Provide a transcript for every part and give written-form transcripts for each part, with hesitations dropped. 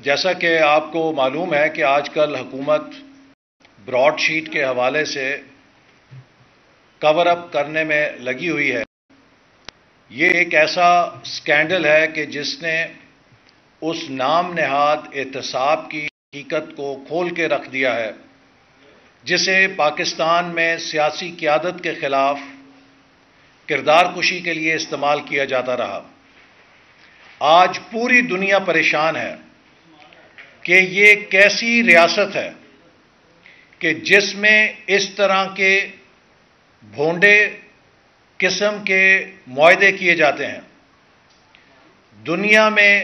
جیسا کہ آپ کو معلوم ہے کہ آج کل حکومت براڈ شیٹ کے حوالے سے کور اپ کرنے میں لگی ہوئی ہے۔ یہ ایک ایسا سکینڈل ہے کہ جس نے اس نام نہاد احتساب کی حقیقت کو کھول کے رکھ دیا ہے، جسے پاکستان میں سیاسی قیادت کے خلاف کردار کشی کے لیے استعمال کیا جاتا رہا۔ آج پوری دنیا پریشان ہے کہ یہ کیسی ریاست ہے کہ جس میں اس طرح کے بھونڈے قسم کے معاہدے کیے جاتے ہیں۔ دنیا میں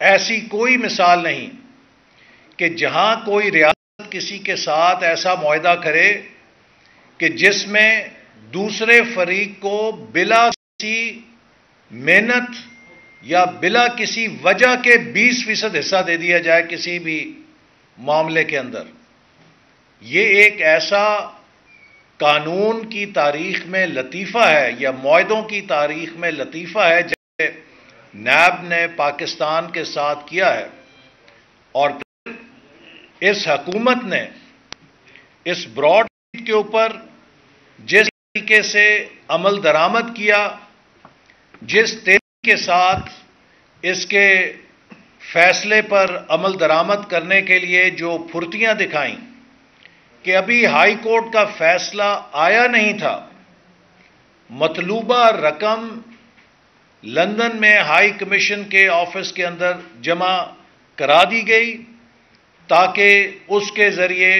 ایسی کوئی مثال نہیں کہ جہاں کوئی ریاست کسی کے ساتھ ایسا معاہدہ کرے کہ جس میں دوسرے فریق کو بلا کسی محنت یا بلا کسی وجہ کے 20% حصہ دے دیا جائے کسی بھی معاملے کے اندر۔ یہ ایک ایسا قانون کی تاریخ میں لطیفہ ہے یا معاہدوں کی تاریخ میں لطیفہ ہے جسے نیب نے پاکستان کے ساتھ کیا ہے، اور پھر اس حکومت نے اس براڈ شیٹ کے اوپر جس طریقے سے عمل درآمد کیا، جس تیزی کے ساتھ اس کے فیصلے پر عمل درآمد کرنے کے لیے جو پھرتیاں دکھائیں کہ ابھی ہائی کورٹ کا فیصلہ آیا نہیں تھا، مطلوبہ رقم لندن میں ہائی کمیشن کے آفس کے اندر جمع کرا دی گئی تاکہ اس کے ذریعے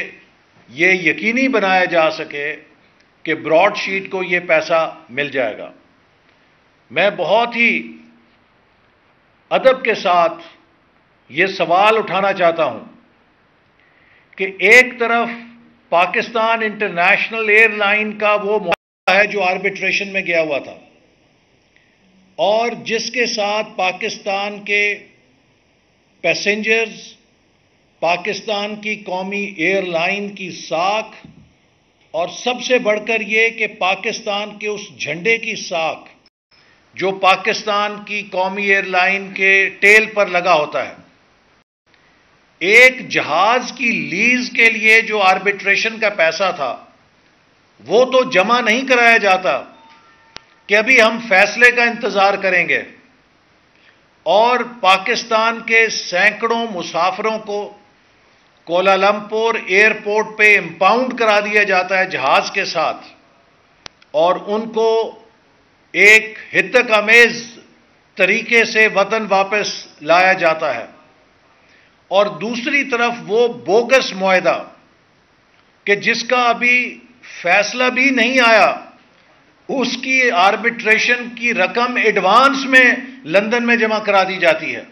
یہ یقینی بنایا جا سکے کہ براڈ شیٹ کو یہ پیسہ مل جائے گا۔ میں بہت ہی ادب کے ساتھ یہ سوال اٹھانا چاہتا ہوں کہ ایک طرف پاکستان انٹرنیشنل ایئر لائن کا وہ معاہدہ ہے جو آربیٹریشن میں گیا ہوا تھا، اور جس کے ساتھ پاکستان کے پیسنجرز، پاکستان کی قومی ایئر لائن کی ساکھ، اور سب سے بڑھ کر یہ کہ پاکستان کے اس جھنڈے کی ساکھ جو پاکستان کی قومی ایئر لائن کے ٹیل پر لگا ہوتا ہے۔ ایک جہاز کی لیز کے لیے جو آربیٹریشن کا پیسہ تھا وہ تو جمع نہیں کرایا جاتا کہ ابھی ہم فیصلے کا انتظار کریں گے، اور پاکستان کے سینکڑوں مسافروں کو کوالالمپور ایئرپورٹ پہ امپاؤنڈ کرا دیا جاتا ہے جہاز کے ساتھ، اور ان کو ایک ہتک آمیز طریقے سے وطن واپس لایا جاتا ہے۔ اور دوسری طرف وہ بوگس معاہدہ کہ جس کا ابھی فیصلہ بھی نہیں آیا، اس کی آربیٹریشن کی رقم ایڈوانس میں لندن میں جمع کرا دی جاتی ہے۔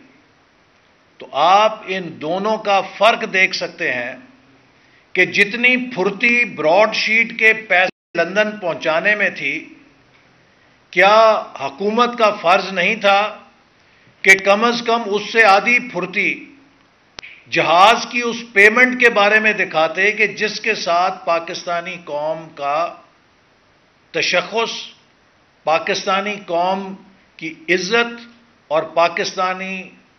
تو آپ ان دونوں کا فرق دیکھ سکتے ہیں کہ جتنی پھرتی براڈ شیٹ کے پیسے لندن پہنچانے میں تھی، کیا حکومت کا فرض نہیں تھا کہ کم از کم اس سے آدھی پھرتی جہاز کی اس پیمنٹ کے بارے میں دکھاتے کہ جس کے ساتھ پاکستانی قوم کا تشخص، پاکستانی قوم کی عزت اور پاکستانی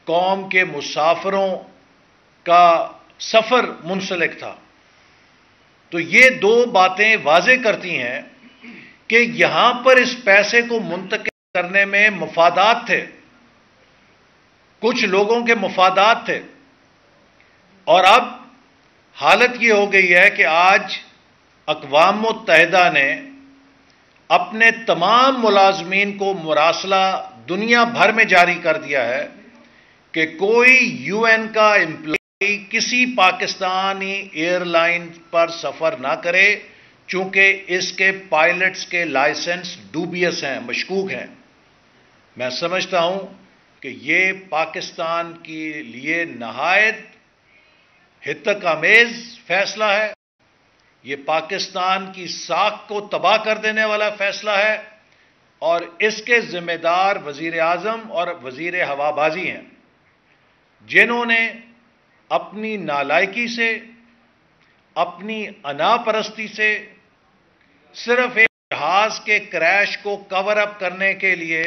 قوم کے مسافروں کا سفر منسلک تھا۔ تو یہ دو باتیں واضح کرتی ہیں کہ یہاں پر اس پیسے کو منتقل کرنے میں مفادات تھے، کچھ لوگوں کے مفادات تھے، اور اب حالت یہ ہو گئی ہے کہ آج اقوام متحدہ نے اپنے تمام ملازمین کو مراسلہ دنیا بھر میں جاری کر دیا ہے کہ کوئی یو این کا امپلائی کسی پاکستانی ایئر لائن پر سفر نہ کرے، چونکہ اس کے پائلٹس کے لائسنس ڈوبیس ہیں، مشکوک ہیں۔ میں سمجھتا ہوں کہ یہ پاکستان کے لیے نہایت ہتک آمیز فیصلہ ہے، یہ پاکستان کی ساکھ کو تباہ کر دینے والا فیصلہ ہے، اور اس کے ذمہ دار وزیر اعظم اور وزیر ہوابازی ہیں، جنہوں نے اپنی نالائکی سے، اپنی انا پرستی سے، صرف ایک جہاز کے کریش کو کور اپ کرنے کے لیے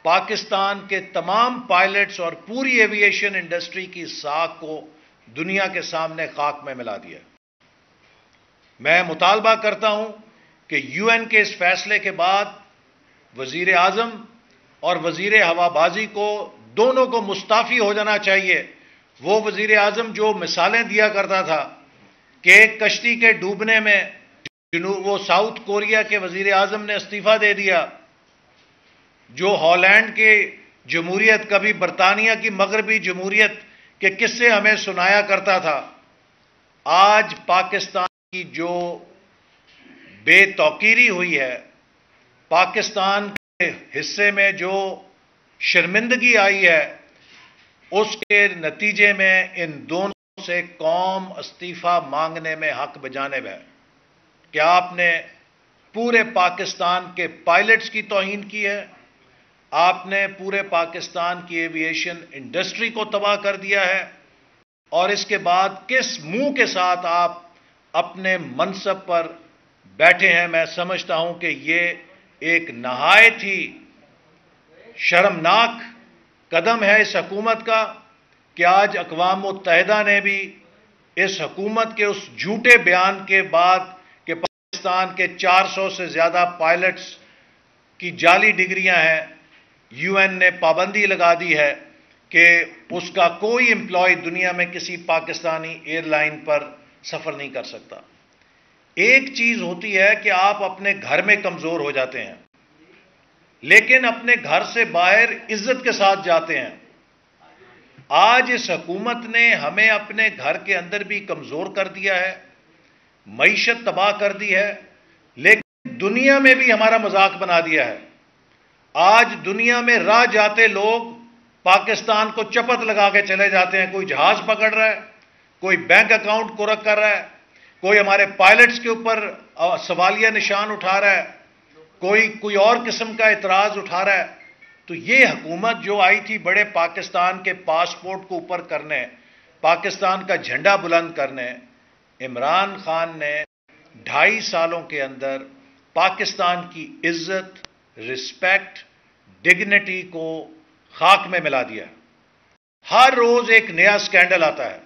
پاکستان کے تمام پائلٹس اور پوری ایویشن انڈسٹری کی ساکھ کو دنیا کے سامنے خاک میں ملا دیا. میں مطالبہ کرتا ہوں کہ یو این کے اس فیصلے کے بعد وزیر اعظم اور وزیر ہوا بازی کو دونوں کو مستعفی ہو جانا چاہیے. وہ وزیر اعظم جو مثالیں دیا کرتا تھا کہ ایک کشتی کے ڈوبنے میں وہ ساؤتھ کوریا کے وزیر اعظم نے استعفیٰ دے دیا، جو ہالینڈ کے جمہوریت، کبھی برطانیہ کی مغربی جمہوریت کے قصے ہمیں سنایا کرتا تھا، آج پاکستان کی جو بے توقیری ہوئی ہے، پاکستان کے حصے میں جو شرمندگی آئی ہے، اس کے نتیجے میں ان دونوں سے قوم استعفیٰ مانگنے میں حق بجانب ہے. کیا آپ نے پورے پاکستان کے پائلٹس کی توہین کی ہے؟ آپ نے پورے پاکستان کی ایویشن انڈسٹری کو تباہ کر دیا ہے، اور اس کے بعد کس منہ کے ساتھ آپ اپنے منصب پر بیٹھے ہیں؟ میں سمجھتا ہوں کہ یہ ایک نہایت ہی شرمناک قدم ہے اس حکومت کا کہ آج اقوام متحدہ نے بھی اس حکومت کے اس جھوٹے بیان کے بعد کہ پاکستان کے 400 سے زیادہ پائلٹس کی جعلی ڈگریاں ہیں، یو این نے پابندی لگا دی ہے کہ اس کا کوئی امپلائی دنیا میں کسی پاکستانی ایئر لائن پر سفر نہیں کر سکتا. ایک چیز ہوتی ہے کہ آپ اپنے گھر میں کمزور ہو جاتے ہیں، لیکن اپنے گھر سے باہر عزت کے ساتھ جاتے ہیں. آج اس حکومت نے ہمیں اپنے گھر کے اندر بھی کمزور کر دیا ہے، معیشت تباہ کر دی ہے، لیکن دنیا میں بھی ہمارا مذاق بنا دیا ہے. آج دنیا میں راہ جاتے لوگ پاکستان کو چپت لگا کے چلے جاتے ہیں. کوئی جہاز پکڑ رہا ہے، کوئی بینک اکاؤنٹ کورک کر رہا ہے، کوئی ہمارے پائلٹس کے اوپر سوالیہ نشان اٹھا رہا ہے، کوئی اور قسم کا اعتراض اٹھا رہا ہے. تو یہ حکومت جو آئی تھی بڑے پاکستان کے پاسپورٹ کو اوپر کرنے، پاکستان کا جھنڈا بلند کرنے، عمران خان نے 2.5 سالوں کے اندر پاکستان کی عزت، رسپیکٹ، ڈگنیٹی کو خاک میں ملا دیا. ہر روز ایک نیا سکینڈل آتا ہے،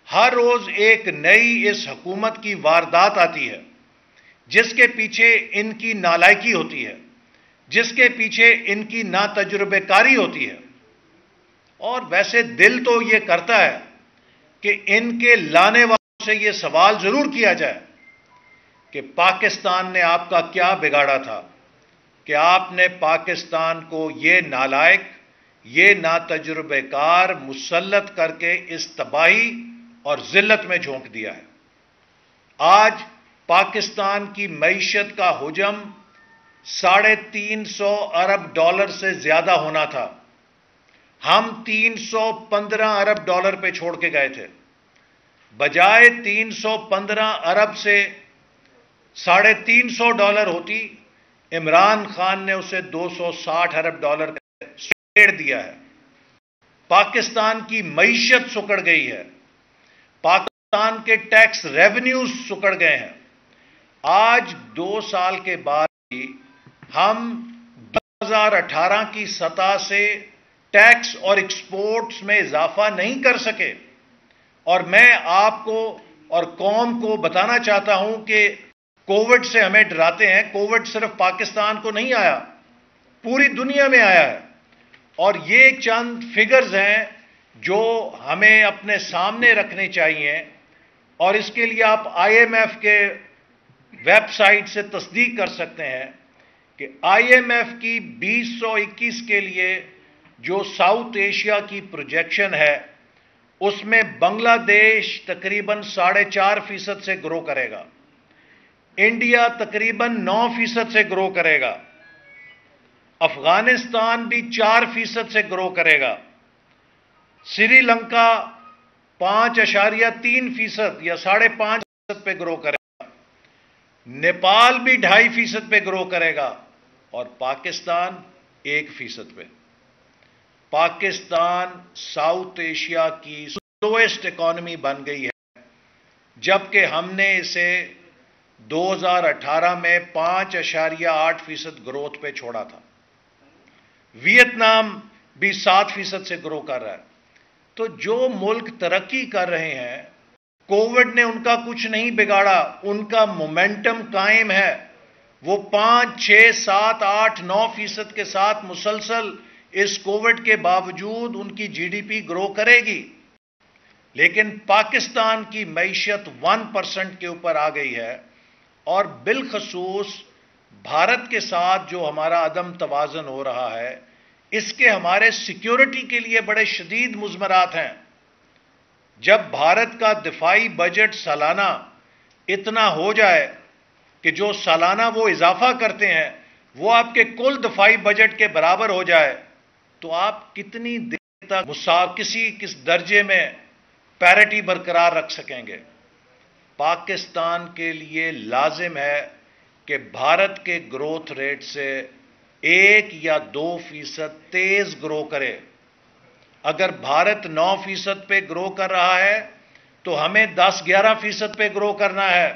ہر روز ایک نئی اس حکومت کی واردات آتی ہے جس کے پیچھے ان کی نالائکی ہوتی ہے، جس کے پیچھے ان کی ناتجربہ کاری ہوتی ہے. اور ویسے دل تو یہ کرتا ہے کہ ان کے لانے والوں سے یہ سوال ضرور کیا جائے کہ پاکستان نے آپ کا کیا بگاڑا تھا کہ آپ نے پاکستان کو یہ نالائق، یہ ناتجربہ کار مسلط کر کے اس تباہی اور ذلت میں جھونک دیا ہے. آج پاکستان کی معیشت کا حجم $350 ارب سے زیادہ ہونا تھا. ہم $315 ارب پہ چھوڑ کے گئے تھے. بجائے 315 ارب سے $350 ہوتی، عمران خان نے اسے $260 ارب چھیڑ دیا ہے. پاکستان کی معیشت سکڑ گئی ہے، پاکستان کے ٹیکس ریونیوز سکڑ گئے ہیں. آج 2 سال کے بعد بھی ہم 2018 کی سطح سے ٹیکس اور ایکسپورٹس میں اضافہ نہیں کر سکے. اور میں آپ کو اور قوم کو بتانا چاہتا ہوں کہ کووڈ سے ہمیں ڈراتے ہیں. کووڈ صرف پاکستان کو نہیں آیا، پوری دنیا میں آیا ہے. اور یہ چند فگرز ہیں جو ہمیں اپنے سامنے رکھنے چاہیے، اور اس کے لیے آپ آئی ایم ایف کے ویب سائٹ سے تصدیق کر سکتے ہیں کہ آئی ایم ایف کی 2021 کے لیے جو ساؤتھ ایشیا کی پروجیکشن ہے، اس میں بنگلہ دیش تقریباً 4.5% سے گرو کرے گا، انڈیا تقریباً 9% سے گرو کرے گا، افغانستان بھی 4% سے گرو کرے گا، سری لنکا 5.3% یا 5.5% پہ گرو کرے گا، نیپال بھی 2.5% پہ گرو کرے گا، اور پاکستان 1% پہ. پاکستان ساؤتھ ایشیا کی سلویسٹ اکانومی بن گئی ہے، جبکہ ہم نے اسے 2018 میں 5.8% گروتھ پہ چھوڑا تھا. ویتنام بھی 7% سے گرو کر رہا ہے۔ تو جو ملک ترقی کر رہے ہیں، کووڈ نے ان کا کچھ نہیں بگاڑا، ان کا مومنٹم قائم ہے۔ وہ 5، 6، 7، 8، 9% کے ساتھ مسلسل اس کووڈ کے باوجود ان کی جی ڈی پی گرو کرے گی۔ لیکن پاکستان کی معیشت 1% کے اوپر آ گئی ہے، اور بالخصوص بھارت کے ساتھ جو ہمارا عدم توازن ہو رہا ہے، اس کے ہمارے سیکیورٹی کے لیے بڑے شدید مضمرات ہیں۔ جب بھارت کا دفاعی بجٹ سالانہ اتنا ہو جائے کہ جو سالانہ وہ اضافہ کرتے ہیں وہ آپ کے کل دفاعی بجٹ کے برابر ہو جائے، تو آپ کتنی دیر تک کس درجے میں پیرٹی برقرار رکھ سکیں گے؟ پاکستان کے لیے لازم ہے کہ بھارت کے گروتھ ریٹ سے 1 یا 2% تیز گرو کرے۔ اگر بھارت 9% پہ گرو کر رہا ہے تو ہمیں 10-11% پہ گرو کرنا ہے۔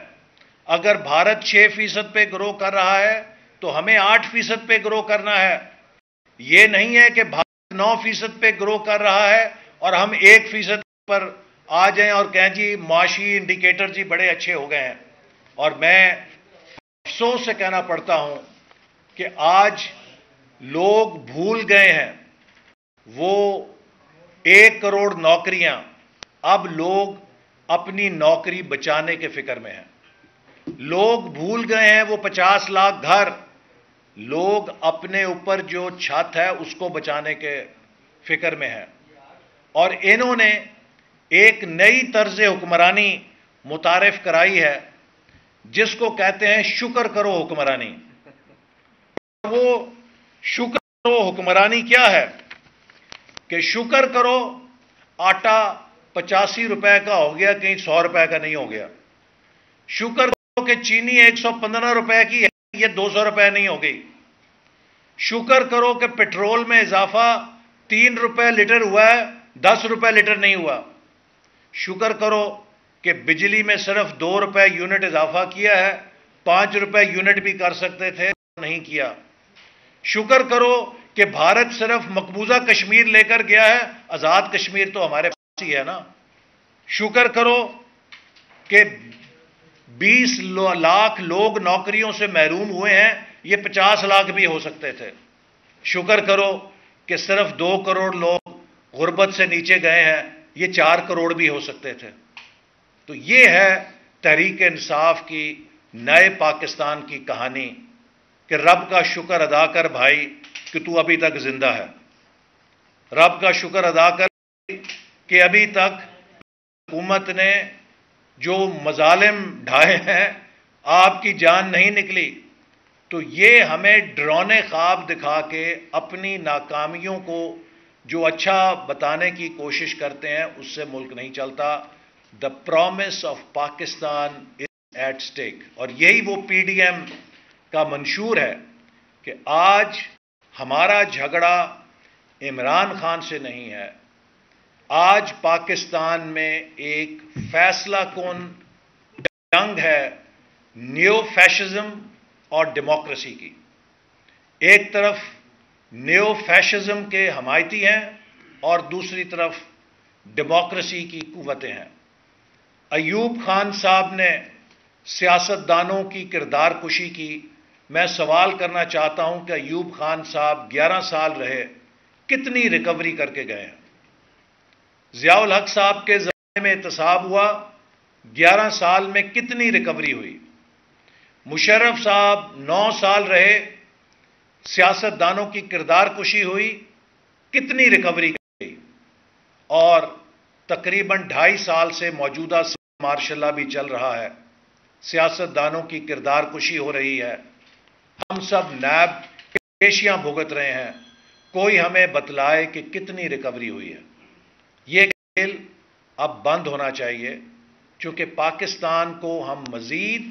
اگر بھارت 6% پہ گرو کر رہا ہے تو ہمیں 8% پہ گرو کرنا ہے۔ یہ نہیں ہے کہ بھارت 9% پہ گرو کر رہا ہے اور ہم 1% پر آ جائیں اور کہیں جی معاشی انڈیکیٹر جی بڑے اچھے ہو گئے ہیں۔ اور میں افسوس سے کہنا پڑتا ہوں کہ آج لوگ بھول گئے ہیں وہ 1 کروڑ نوکریاں، اب لوگ اپنی نوکری بچانے کے فکر میں ہیں۔ لوگ بھول گئے ہیں وہ 50 لاکھ گھر، لوگ اپنے اوپر جو چھت ہے اس کو بچانے کے فکر میں ہیں۔ اور انہوں نے ایک نئی طرز حکمرانی متعارف کرائی ہے جس کو کہتے ہیں شکر کرو حکمرانی۔ وہ شکر کرو حکمرانی کیا ہے کہ شکر کرو آٹا 85 روپے کا ہو گیا، کہیں 100 روپے کا نہیں ہو گیا۔ شکر کرو کہ چینی 115 روپے کی ہے، یہ 200 روپے نہیں ہو گئی۔ شکر کرو کہ پیٹرول میں اضافہ 3 روپے لیٹر ہوا ہے، 10 روپے لیٹر نہیں ہوا۔ شکر کرو کہ بجلی میں صرف 2 روپے یونٹ اضافہ کیا ہے، 5 روپے یونٹ بھی کر سکتے تھے، نہیں کیا۔ شکر کرو کہ بھارت صرف مقبوضہ کشمیر لے کر گیا ہے، آزاد کشمیر تو ہمارے پاس ہی ہے نا۔ شکر کرو کہ 20 لاکھ لوگ نوکریوں سے محروم ہوئے ہیں، یہ 50 لاکھ بھی ہو سکتے تھے۔ شکر کرو کہ صرف 2 کروڑ لوگ غربت سے نیچے گئے ہیں، یہ 4 کروڑ بھی ہو سکتے تھے۔ تو یہ ہے تحریک انصاف کی نئے پاکستان کی کہانی کہ رب کا شکر ادا کر بھائی کہ تو ابھی تک زندہ ہے۔ رب کا شکر ادا کر کہ ابھی تک حکومت نے جو مظالم ڈھائے ہیں آپ کی جان نہیں نکلی۔ تو یہ ہمیں ڈراؤنے خواب دکھا کے اپنی ناکامیوں کو جو اچھا بتانے کی کوشش کرتے ہیں اس سے ملک نہیں چلتا۔ The promise of Pakistan is at stake, اور یہی وہ پی ڈی ایم کا منشور ہے کہ آج ہمارا جھگڑا عمران خان سے نہیں ہے، آج پاکستان میں ایک فیصلہ کن جنگ ہے نیو فیشزم اور ڈیموکریسی کی۔ ایک طرف نیو فیشزم کے حمایتی ہیں اور دوسری طرف ڈیموکریسی کی قوتیں ہیں۔ ایوب خان صاحب نے سیاستدانوں کی کردار کشی کی۔ میں سوال کرنا چاہتا ہوں کہ ایوب خان صاحب 11 سال رہے، کتنی ریکوری کر کے گئے ہیں؟ ضیاء الحق صاحب کے زمانے میں احتساب ہوا، 11 سال میں کتنی ریکوری ہوئی؟ مشرف صاحب 9 سال رہے، سیاستدانوں کی کردار کشی ہوئی، کتنی ریکوری گئی؟ اور تقریباً 2.5 سال سے موجودہ مارشل لا بھی چل رہا ہے، سیاستدانوں کی کردار کشی ہو رہی ہے، ہم سب نیب پیشیاں بھگت رہے ہیں، کوئی ہمیں بتلائے کہ کتنی ریکوری ہوئی ہے۔ یہ کھیل اب بند ہونا چاہیے، چونکہ پاکستان کو ہم مزید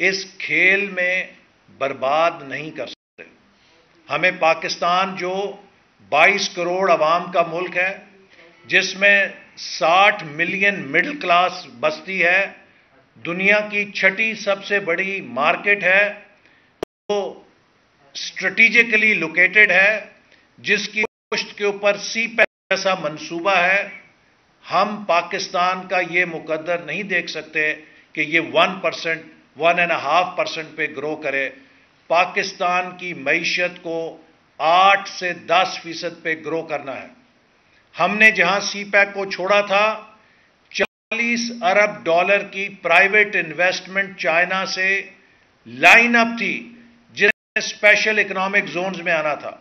اس کھیل میں برباد نہیں کر سکتے۔ ہمیں پاکستان جو 22 کروڑ عوام کا ملک ہے، جس میں 60 ملین مڈل کلاس بستی ہے، دنیا کی 6ٹھی سب سے بڑی مارکیٹ ہے، وہ اسٹریٹجیکلی لوکیٹڈ ہے، جس کی پشت کے اوپر سی پیک جیسا منصوبہ ہے، ہم پاکستان کا یہ مقدر نہیں دیکھ سکتے کہ یہ 1%، 1.5% پہ گرو کرے۔ پاکستان کی معیشت کو 8 سے 10% پہ گرو کرنا ہے۔ ہم نے جہاں سی پیک کو چھوڑا تھا، 40 ارب ڈالر کی پرائیویٹ انویسٹمنٹ چائنا سے لائن اپ تھی، جس نے اسپیشل اکنامک زونز میں آنا تھا۔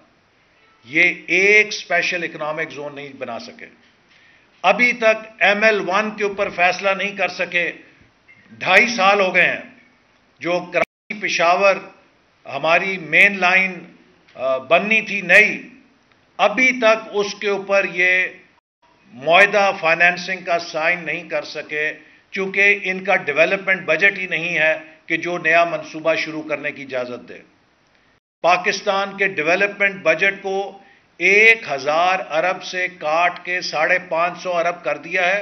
یہ ایک اسپیشل اکنامک زون نہیں بنا سکے۔ ابھی تک ML1 کے اوپر فیصلہ نہیں کر سکے۔ 2.5 سال ہو گئے ہیں۔ جو کراچی پشاور ہماری مین لائن بننی تھی نئی، ابھی تک اس کے اوپر یہ معاہدہ فائنینسنگ کا سائن نہیں کر سکے، چونکہ ان کا ڈیولپمنٹ بجٹ ہی نہیں ہے کہ جو نیا منصوبہ شروع کرنے کی اجازت دے۔ پاکستان کے ڈیولپمنٹ بجٹ کو 1000 ارب سے کاٹ کے 550 ارب کر دیا ہے،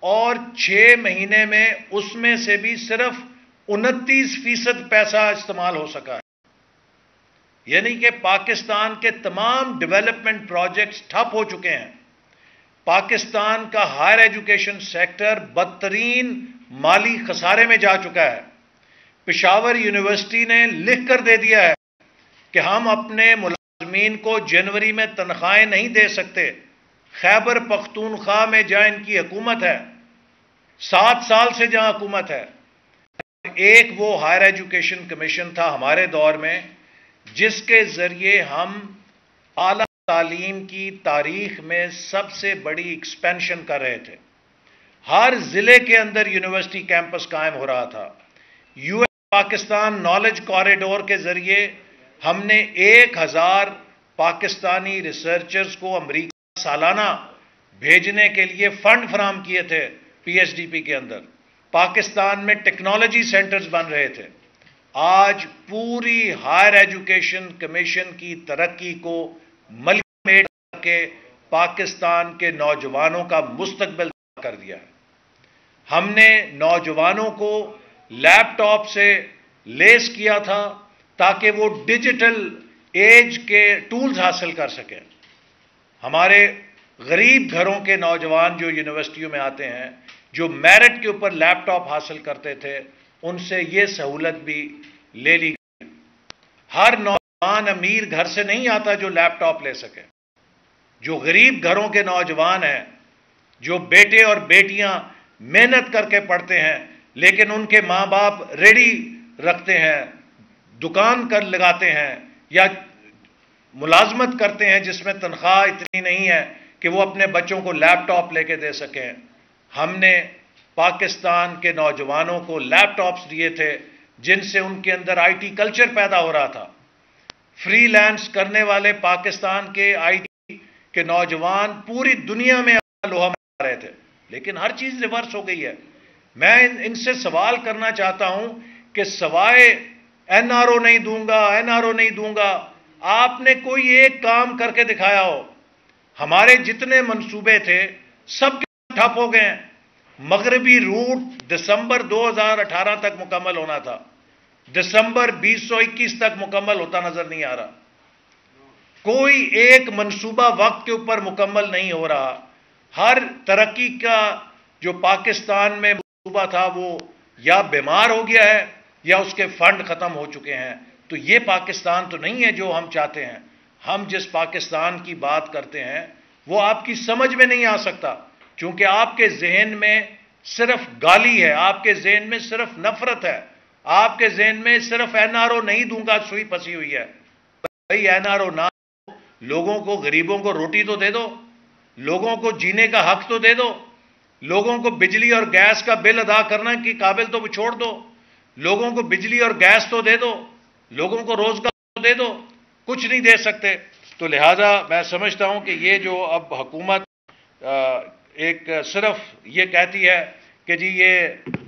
اور 6 مہینے میں اس میں سے بھی صرف 29% پیسہ استعمال ہو سکا ہے۔ یعنی کہ پاکستان کے تمام ڈیولپمنٹ پروجیکٹس ٹھپ ہو چکے ہیں۔ پاکستان کا ہائر ایجوکیشن سیکٹر بدترین مالی خسارے میں جا چکا ہے۔ پشاور یونیورسٹی نے لکھ کر دے دیا ہے کہ ہم اپنے ملازمین کو جنوری میں تنخواہیں نہیں دے سکتے۔ خیبر پختونخوا میں جہاں ان کی حکومت ہے، 7 سال سے جہاں حکومت ہے، ایک وہ ہائر ایجوکیشن کمیشن تھا ہمارے دور میں، جس کے ذریعے ہم اعلیٰ تعلیم کی تاریخ میں سب سے بڑی ایکسپینشن کر رہے تھے۔ ہر ضلع کے اندر یونیورسٹی کیمپس قائم ہو رہا تھا۔ U S Pakistan knowledge corridor کے ذریعے ہم نے 1000 پاکستانی ریسرچرز کو امریکہ سالانہ بھیجنے کے لیے فنڈ فراہم کیے تھے۔ PSDP کے اندر پاکستان میں ٹیکنالوجی سینٹرز بن رہے تھے۔ آج پوری ہائر ایجوکیشن کمیشن کی ترقی کو ملک کر کے پاکستان کے نوجوانوں کا مستقبل کر دیا ہے۔ ہم نے نوجوانوں کو لیپ ٹاپ سے لیس کیا تھا تاکہ وہ ڈیجیٹل ایج کے ٹولز حاصل کر سکیں۔ ہمارے غریب گھروں کے نوجوان جو یونیورسٹیوں میں آتے ہیں، جو میرٹ کے اوپر لیپ ٹاپ حاصل کرتے تھے، ان سے یہ سہولت بھی لے لی گئی۔ ہر نوجوان امیر گھر سے نہیں آتا جو لیپ ٹاپ لے سکے۔ جو غریب گھروں کے نوجوان ہیں، جو بیٹے اور بیٹیاں محنت کر کے پڑھتے ہیں، لیکن ان کے ماں باپ ریڈی رکھتے ہیں، دکان کر لگاتے ہیں یا ملازمت کرتے ہیں جس میں تنخواہ اتنی نہیں ہے کہ وہ اپنے بچوں کو لیپ ٹاپ لے کے دے سکیں۔ ہم نے پاکستان کے نوجوانوں کو لیپ ٹاپس دیے تھے جن سے ان کے اندر IT کلچر پیدا ہو رہا تھا۔ فری لانس کرنے والے پاکستان کے IT کے نوجوان پوری دنیا میں لوہا مار رہے تھے، لیکن ہر چیز ریورس ہو گئی ہے۔ میں ان سے سوال کرنا چاہتا ہوں کہ سوائے NRO نہیں دوں گا، NRO نہیں دوں گا، آپ نے کوئی ایک کام کر کے دکھایا ہو۔ ہمارے جتنے منصوبے تھے سب ٹھپ ہو گئے ہیں۔ مغربی روٹ دسمبر 2018 تک مکمل ہونا تھا، دسمبر 2021 تک مکمل ہوتا نظر نہیں آ رہا۔ کوئی ایک منصوبہ وقت کے اوپر مکمل نہیں ہو رہا۔ ہر ترقی کا جو پاکستان میں منصوبہ تھا وہ یا بیمار ہو گیا ہے یا اس کے فنڈ ختم ہو چکے ہیں۔ تو یہ پاکستان تو نہیں ہے جو ہم چاہتے ہیں۔ ہم جس پاکستان کی بات کرتے ہیں وہ آپ کی سمجھ میں نہیں آ سکتا، چونکہ آپ کے ذہن میں صرف گالی ہے، آپ کے ذہن میں صرف نفرت ہے، آپ کے ذہن میں صرف NRO نہیں دوں گا سوئی پسی ہوئی ہے۔ بھئی NRO نہ، لوگوں کو، غریبوں کو روٹی تو دے دو، لوگوں کو جینے کا حق تو دے دو، لوگوں کو بجلی اور گیس کا بل ادا کرنے کی قابل تو چھوڑ دو، لوگوں کو بجلی اور گیس تو دے دو، لوگوں کو روزگار تو دے دو، کچھ نہیں دے سکتے۔ تو لہٰذا میں سمجھتا ہوں کہ یہ جو اب حکومت ایک صرف یہ کہتی ہے کہ جی یہ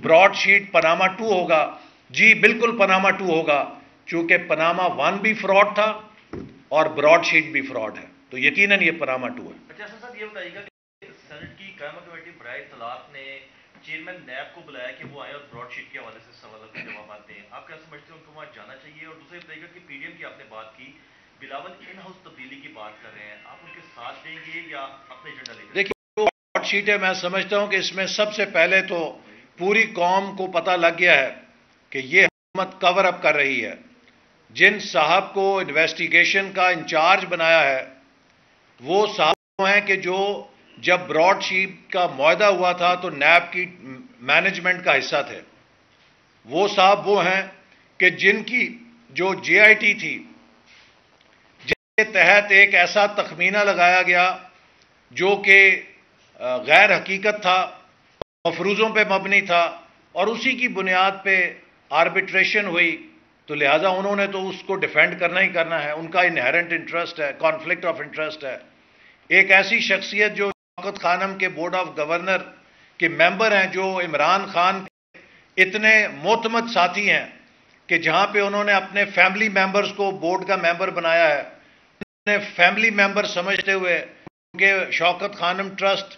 براڈ شیٹ پاناما 2 ہوگا، جی بالکل پاناما 2 ہوگا، چونکہ پاناما 1 بھی فراڈ تھا اور براڈ شیٹ بھی فراڈ ہے، تو یقیناً یہ پاناما 2 ہے۔ اچھا صاحب یہ بتائیے گا کہ سینٹ کی قائمہ کمیٹی برائے اطلاعات نے چیئرمین نیب کو بلایا کہ وہ آئے اور براڈ شیٹ کے حوالے سے سوالات کے جوابات دیں، آپ کیا سمجھتے ہیں ان کو وہاں جانا چاہیے؟ اور دوسرا یہ بتائیے گا کہ PDM کی آپ نے بات کی، بلاول ان ہاؤس تبدیلی کی بات کر رہے ہیں، آپ ان کے ساتھ دیں گے یا اپنے ایجنڈا لے کر؟ دیکھیے جو ہاٹ شیٹ ہے، میں سمجھتا ہوں کہ اس میں سب سے پہلے تو پوری قوم کو پتہ لگ گیا ہے کہ یہ حکومت کور اپ کر رہی ہے. جن صاحب کو انویسٹیگیشن کا انچارج بنایا ہے وہ صاحب ہیں کہ جو جب براڈ شیٹ کا معاہدہ ہوا تھا تو نیب کی مینجمنٹ کا حصہ تھے. وہ صاحب وہ ہیں کہ جن کی جو جے آئی ٹی تھی، جس کے تحت ایک ایسا تخمینہ لگایا گیا جو کہ غیر حقیقت تھا، مفروضوں پہ مبنی تھا، اور اسی کی بنیاد پہ آربیٹریشن ہوئی، تو لہٰذا انہوں نے تو اس کو ڈیفینڈ کرنا ہی کرنا ہے. ان کا انہیرنٹ انٹرسٹ ہے، کانفلکٹ آف انٹرسٹ ہے. ایک ایسی شخصیت جو شوکت خانم کے بورڈ آف گورنر کے ممبر ہیں، جو عمران خان کے اتنے معتمد ساتھی ہیں کہ جہاں پہ انہوں نے اپنے فیملی ممبرز کو بورڈ کا ممبر بنایا ہے، انہوں نے فیملی ممبر سمجھتے ہوئے، کیونکہ شوکت خانم ٹرسٹ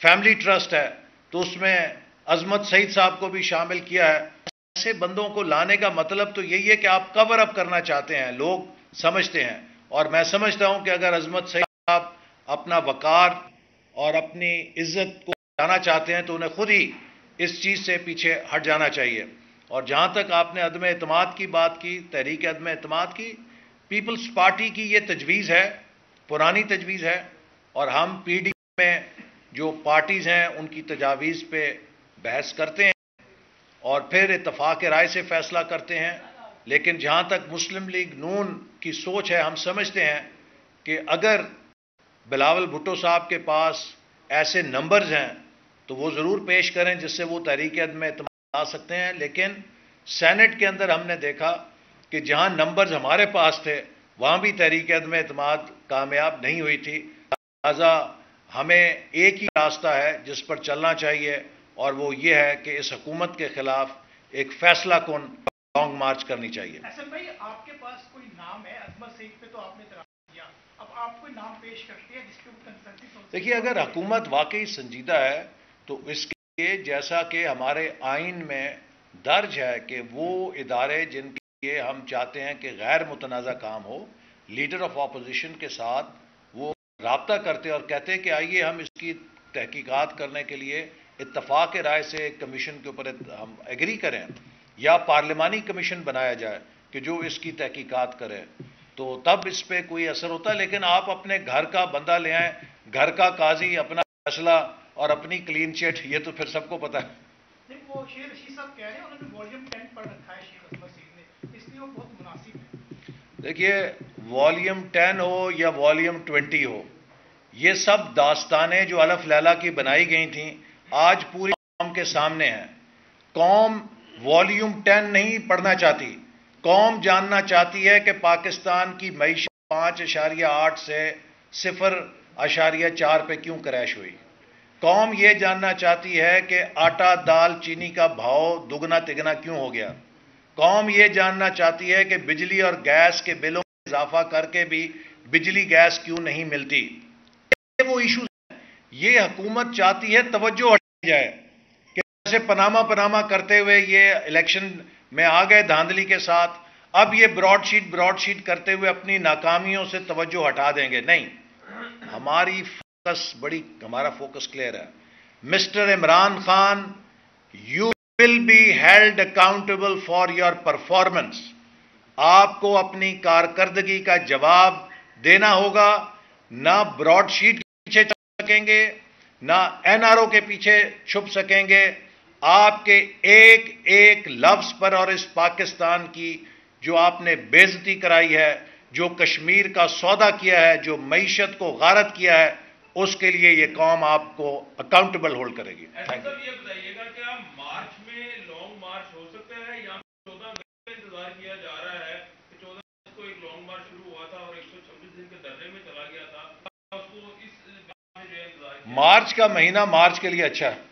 فیملی ٹرسٹ ہے تو اس میں عظمت سعید صاحب کو بھی شامل کیا ہے. ایسے بندوں کو لانے کا مطلب تو یہی ہے کہ آپ کور اپ کرنا چاہتے ہیں، لوگ سمجھتے ہیں. اور میں سمجھتا ہوں کہ اگر عظمت سعید صاحب اپنا وقار اور اپنی عزت کو بچانا چاہتے ہیں تو انہیں خود ہی اس چیز سے پیچھے ہٹ جانا چاہیے. اور جہاں تک آپ نے عدم اعتماد کی بات کی، تحریک عدم اعتماد کی، پیپلز پارٹی کی یہ تجویز ہے، پرانی تجویز ہے، اور ہم پی ڈی میں جو پارٹیز ہیں ان کی تجاویز پہ بحث کرتے ہیں اور پھر اتفاق رائے سے فیصلہ کرتے ہیں. لیکن جہاں تک مسلم لیگ نون کی سوچ ہے، ہم سمجھتے ہیں کہ اگر بلاول بھٹو صاحب کے پاس ایسے نمبرز ہیں تو وہ ضرور پیش کریں جس سے وہ تحریک عدم اعتماد آ سکتے ہیں. لیکن سینٹ کے اندر ہم نے دیکھا کہ جہاں نمبرز ہمارے پاس تھے وہاں بھی تحریک عدم اعتماد کامیاب نہیں ہوئی تھی. لہٰذا ہمیں ایک ہی راستہ ہے جس پر چلنا چاہیے، اور وہ یہ ہے کہ اس حکومت کے خلاف ایک فیصلہ کن لانگ مارچ کرنی چاہیے. احسن بھائی، آپ کے پاس کوئی نام ہے؟ عظمت سعید پہ تو آپ نے اعتراض کیا، اب آپ کوئی نام پیش کرتے ہیں جس کے اوپر کنسنسس ہو؟ دیکھیے اگر حکومت واقعی سنجیدہ ہے تو اس کے لیے جیسا کہ ہمارے آئین میں درج ہے کہ وہ ادارے جن کے لیے ہم چاہتے ہیں کہ غیر متنازع کام ہو، لیڈر آف اپوزیشن کے ساتھ وہ رابطہ کرتے اور کہتے کہ آئیے ہم اس کی تحقیقات کرنے کے لیے اتفاق رائے سے ایک کمیشن کے اوپر ہم ایگری کریں، یا پارلیمانی کمیشن بنایا جائے کہ جو اس کی تحقیقات کرے، تو تب اس پہ کوئی اثر ہوتا ہے. لیکن آپ اپنے گھر کا بندہ لے آئیں، گھر کا قاضی، اپنا فیصلہ اور اپنی کلین چٹ، یہ تو پھر سب کو پتہ ہے. وہ شیر رشید صاحب کہہ رہے ہیں انہوں نے والیوم 10 پڑھ رکھا ہے شیخ عظمت سعید نے، اس لیے وہ بہت مناسب ہے. دیکھیے والیوم 10 ہو یا والیوم 20 ہو، یہ سب داستانیں جو الف لیلہ کی بنائی گئی تھیں آج پوری قوم کے سامنے ہیں. قوم والیوم 10 نہیں پڑھنا چاہتی، قوم جاننا چاہتی ہے کہ پاکستان کی معیشت 5.8 سے 0.4 پہ کیوں کریش ہوئی. قوم یہ جاننا چاہتی ہے کہ آٹا دال چینی کا بھاؤ دگنا تگنا کیوں ہو گیا. قوم یہ جاننا چاہتی ہے کہ بجلی اور گیس کے بلوں میں اضافہ کر کے بھی بجلی گیس کیوں نہیں ملتی. یہ وہ ایشوز ہیں. یہ حکومت چاہتی ہے توجہ ہٹائی جائے کہ جیسے پناما کرتے ہوئے یہ الیکشن میں آ گئے دھاندلی کے ساتھ، اب یہ براڈ شیٹ کرتے ہوئے اپنی ناکامیوں سے توجہ ہٹا دیں گے. نہیں، ہمارا فوکس کلیئر ہے. Mister Imran Khan, you will be held accountable for your performance. آپ کو اپنی کارکردگی کا جواب دینا ہوگا. نہ براڈ شیٹ کے پیچھے چل سکیں گے، نہ این آر او کے پیچھے چھپ سکیں گے. آپ کے ایک ایک لفظ پر اور اس پاکستان کی جو آپ نے بے عزتی کرائی ہے، جو کشمیر کا سودا کیا ہے، جو معیشت کو غارت کیا ہے، اس کے لیے یہ قوم آپ کو اکاؤنٹیبل ہولڈ کرے گی. Thank you. یہ بتائیے گا کہ مارچ میں لانگ مارچ ہو سکتا ہے یا 14 اگست کا انتظار کیا جا رہا ہے کہ 14 اگست کو ایک لانگ مارچ شروع ہوا تھا اور 126 دن کے دھرنے میں چلا گیا تھا، اس کو اس جو ہے انتظار مارچ کا مہینہ مارچ کے لیے اچھا ہے.